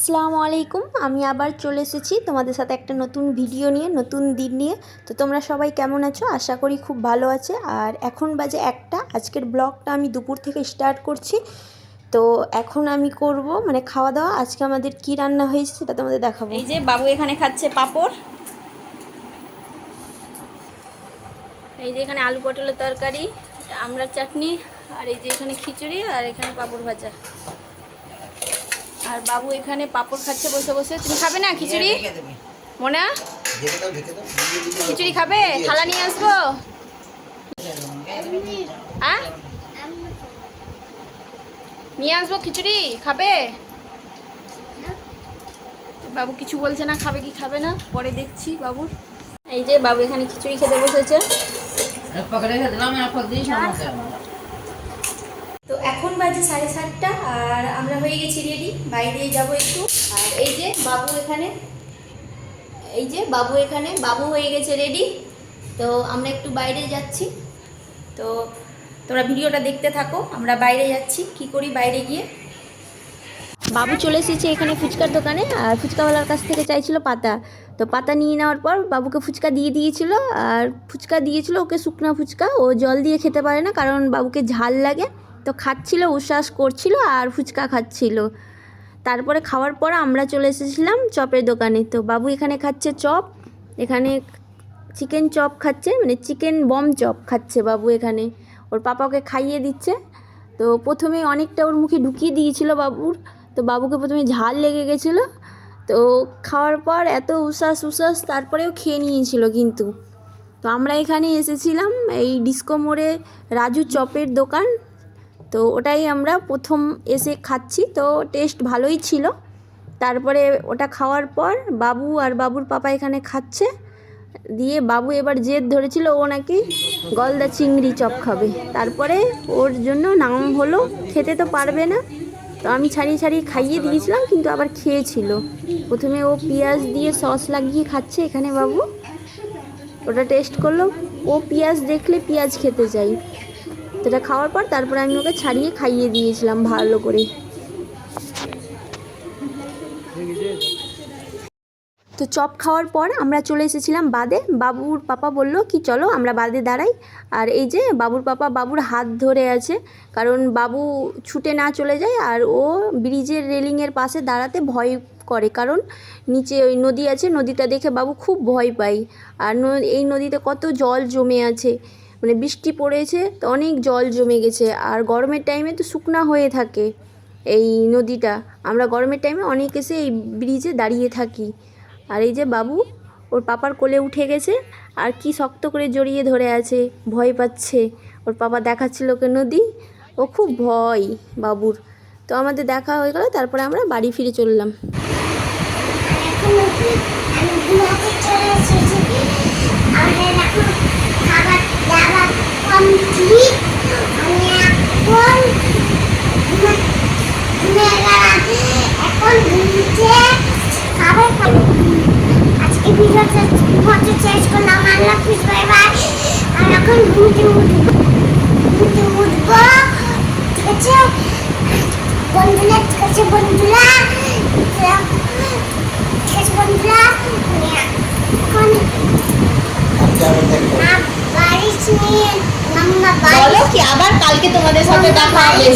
আসসালামু আলাইকুম। আমি আবার চলে এসেছি তোমাদের সাথে একটা নতুন ভিডিও নিয়ে, নতুন দিন নিয়ে। তো তোমরা সবাই কেমন আছো? আশা করি খুব ভালো আছে। আর এখন বাজে 1টা। আজকের ব্লগটা আমি দুপুর থেকে স্টার্ট করছি। তো এখন আমি করব মানে খাওয়া দাওয়া। আজকে আমাদের কি রান্না হয়েছে সেটা তোমাদের দেখাবো। এই যে বাবু এখানে খাচ্ছে পাঁপড়, এই যে এখানে আলু পটলের তরকারি, আমড়ার চাটনি, আর এই যে এখানে খিচুড়ি, আর এখানে পাঁপড় ভাজা। আর বাবু এখানে পাঁপড় খাচ্ছে বসে বসে। তুমি খাবে না খিচুড়ি? মোনা খিচুড়ি খাবে? থালা নিয়ে আসবো? নিয়ে আসবো খিচুড়ি? খাবে? বাবু কিছু বলছে না, খাবে কি খাবে না পরে দেখছি বাবুর। এই যে বাবু এখানে খিচুড়ি খেতে বসেছে। তো এখন বাজে 7:30 আর আমরা হয়ে গেছি রেডি, বাইরে যাব একটু। আর এই যে বাবু এখানে, বাবু হয়ে গেছে রেডি। তো আমরা একটু বাইরে যাচ্ছি। তো তোমরা ভিডিওটা দেখতে থাকো, আমরা বাইরে যাচ্ছি, কি করি বাইরে গিয়ে। বাবু চলে এসেছে এখানে ফুচকার দোকানে, আর ফুচকাওয়ালার কাছ থেকে চাইছিল পাতা। তো পাতা নিয়ে নেওয়ার পর বাবুকে ফুচকা দিয়ে দিয়েছিল, আর ফুচকা দিয়েছিল ওকে শুকনো ফুচকা। ও জল দিয়ে খেতে পারে না, কারণ বাবুকে ঝাল লাগে। তো খাচ্ছিল, উচ্ছ্বাস করছিল আর ফুচকা খাচ্ছিল। তারপরে খাওয়ার পর আমরা চলে এসেছিলাম চপের দোকানে। তো বাবু এখানে খাচ্ছে চপ, এখানে চিকেন চপ খাচ্ছে, মানে চিকেন বম চপ খাচ্ছে বাবু এখানে। ওর পাপাকে খাইয়ে দিচ্ছে। তো প্রথমে অনেকটা ওর মুখে ঢুকিয়ে দিয়েছিল বাবুর। তো বাবুকে প্রথমে ঝাল লেগে গেছিলো। তো খাওয়ার পর এত উচ্ছ্বাস তারপরেও খেয়ে নিয়েছিল কিন্তু। তো আমরা এখানে এসেছিলাম এই ডিস্কো মোড়ে রাজু চপের দোকান। তো ওটাই আমরা প্রথম এসে খাচ্ছি। তো টেস্ট ভালোই ছিল। তারপরে ওটা খাওয়ার পর বাবু আর বাবুর পাপা এখানে খাচ্ছে। দিয়ে বাবু এবার জেদ ধরেছিল ও নাকি গলদা চিংড়ি চপ খাবে। তারপরে ওর জন্য নাম হলো, খেতে তো পারবে না। তো আমি ছাড়িয়ে খাইয়ে দিয়েছিলাম, কিন্তু আবার খেয়েছিল। প্রথমে ও পেঁয়াজ দিয়ে সস লাগিয়ে খাচ্ছে এখানে বাবু। ওটা টেস্ট করলো, ও পেঁয়াজ দেখলে পেঁয়াজ খেতে চাই। তো এটা খাওয়ার পর তারপরে আমি ওকে ছাড়িয়ে খাইয়ে দিয়েছিলাম ভালো করে। তো চপ খাওয়ার পর আমরা চলে এসেছিলাম বাদে। বাবুর পাপা বলল কি চলো আমরা বাদে দাঁড়াই। আর এই যে বাবুর পাপা বাবুর হাত ধরে আছে, কারণ বাবু ছুটে না চলে যায়। আর ও ব্রিজের রেলিংয়ের পাশে দাঁড়াতে ভয় করে, কারণ নিচে ওই নদী আছে, নদীটা দেখে বাবু খুব ভয় পায়। আর এই নদীতে কত জল জমে আছে, মানে বৃষ্টি পড়েছে তো অনেক জল জমে গেছে। আর গরমের টাইমে তো শুকনা হয়ে থাকে এই নদীটা। আমরা গরমের টাইমে অনেক এসে এই ব্রিজে দাঁড়িয়ে থাকি। আর এই যে বাবু ওর পাপার কোলে উঠে গেছে, আর কি শক্ত করে জড়িয়ে ধরে আছে, ভয় পাচ্ছে। ওর পাপা দেখাচ্ছিল ওকে নদী, ও খুব ভয় বাবুর। তো আমাদের দেখা হয়ে গেল, তারপরে আমরা বাড়ি ফিরে চললাম। শেষ করলাম, আল্লাহ হাফেজ, বাই বাই। আর এখন ঘুমতে উঠবো, ঠিক আছে বন্ধুরা? ঠিক আছে বন্ধুরা, এখন বাড়ি নিয়ে বলো কি আবার কালকে তোমাদের সাথে দেখা হবে।